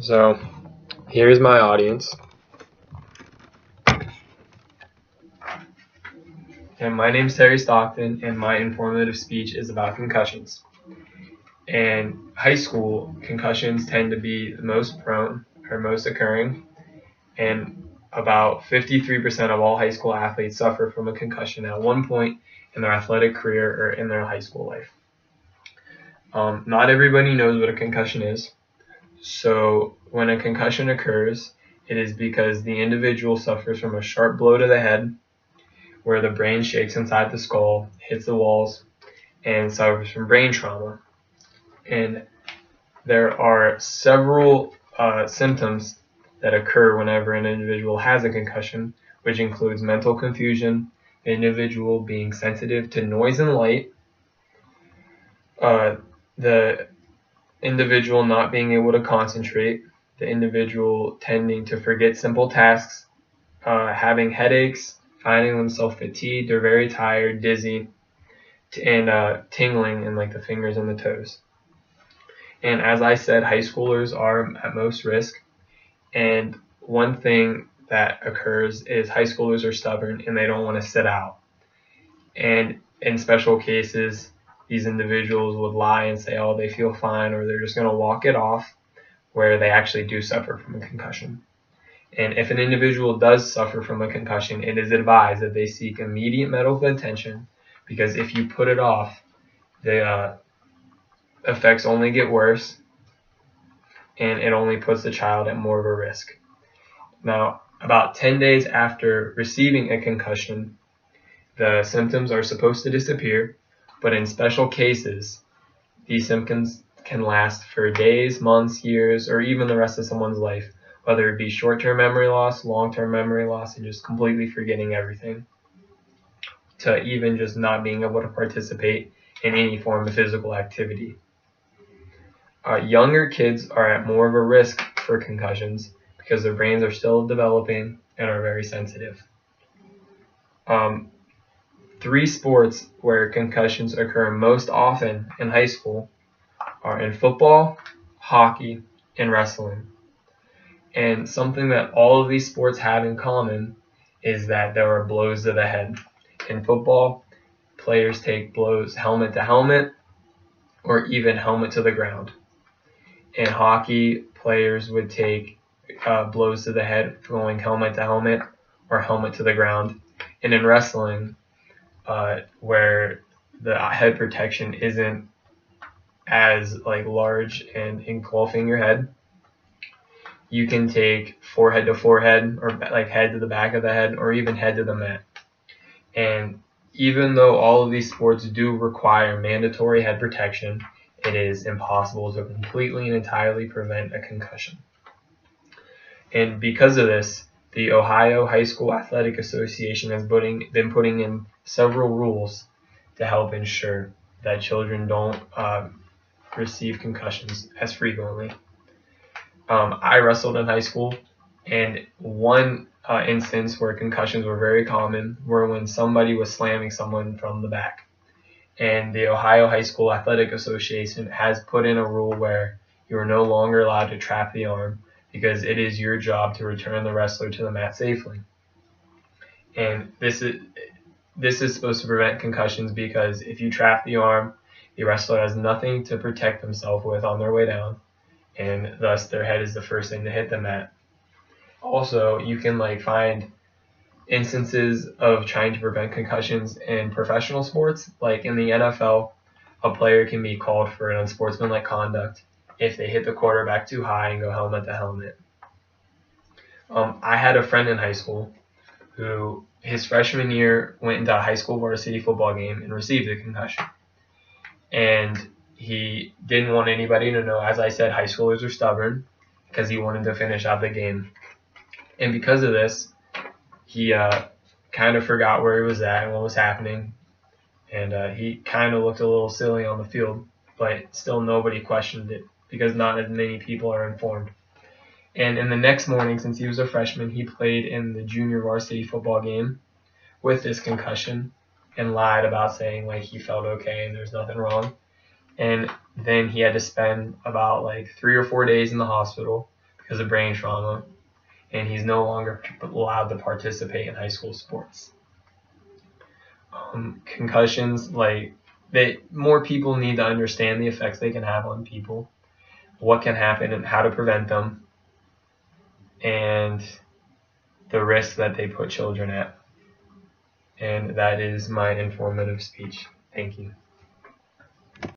So here's my audience. And my name's Terry Stockton, and my informative speech is about concussions. In high school, concussions tend to be the most prone or most occurring, and about 53% of all high school athletes suffer from a concussion at one point in their athletic career or in their high school life. Not everybody knows what a concussion is. So when a concussion occurs, it is because the individual suffers from a sharp blow to the head, where the brain shakes inside the skull, hits the walls, and suffers from brain trauma. And there are several symptoms that occur whenever an individual has a concussion, which includes mental confusion, the individual being sensitive to noise and light, the individual not being able to concentrate, the individual tending to forget simple tasks, having headaches, finding themselves fatigued or very tired, dizzy, and tingling in like the fingers and the toes. And as I said, high schoolers are at most risk. And one thing that occurs is high schoolers are stubborn and they don't want to sit out. And in special cases, these individuals would lie and say, oh, they feel fine, or they're just going to walk it off, where they actually do suffer from a concussion. And if an individual does suffer from a concussion, it is advised that they seek immediate medical attention, because if you put it off, the effects only get worse, and it only puts the child at more of a risk. Now, about 10 days after receiving a concussion, the symptoms are supposed to disappear, but in special cases, these symptoms can last for days, months, years, or even the rest of someone's life, whether it be short-term memory loss, long-term memory loss, and just completely forgetting everything, to even just not being able to participate in any form of physical activity. Younger kids are at more of a risk for concussions because their brains are still developing and are very sensitive. 3 sports where concussions occur most often in high school are in football, hockey, and wrestling. And something that all of these sports have in common is that there are blows to the head. In football, players take blows helmet to helmet or even helmet to the ground. In hockey, players would take blows to the head going helmet to helmet or helmet to the ground. And in wrestling, where the head protection isn't as large and engulfing your head, you can take forehead to forehead, or head to the back of the head, or even head to the mat. And even though all of these sports do require mandatory head protection, it is impossible to completely and entirely prevent a concussion. And because of this, the Ohio High School Athletic Association has been putting in several rules to help ensure that children don't receive concussions as frequently. I wrestled in high school, and one instance where concussions were very common were when somebody was slamming someone from the back. And the Ohio High School Athletic Association has put in a rule where you are no longer allowed to trap the arm, because it is your job to return the wrestler to the mat safely. And this is supposed to prevent concussions, because if you trap the arm, the wrestler has nothing to protect themselves with on their way down, and thus their head is the first thing to hit the mat. Also, you can find instances of trying to prevent concussions in professional sports. Like in the NFL, a player can be called for an unsportsmanlike conduct if they hit the quarterback too high and go helmet to helmet. I had a friend in high school who his freshman year went into a high school varsity football game and received a concussion. And he didn't want anybody to know. As I said, high schoolers are stubborn, because he wanted to finish out the game. And because of this, he kind of forgot where he was at and what was happening. And he kind of looked a little silly on the field, but still nobody questioned it, because not as many people are informed. And in the next morning, since he was a freshman, he played in the junior varsity football game with this concussion and lied about saying he felt okay and there's nothing wrong. And then he had to spend about 3 or 4 days in the hospital because of brain trauma, and he's no longer allowed to participate in high school sports. Concussions, more people need to understand the effects they can have on people, what can happen and how to prevent them, and the risk that they put children at. And that is my informative speech. Thank you.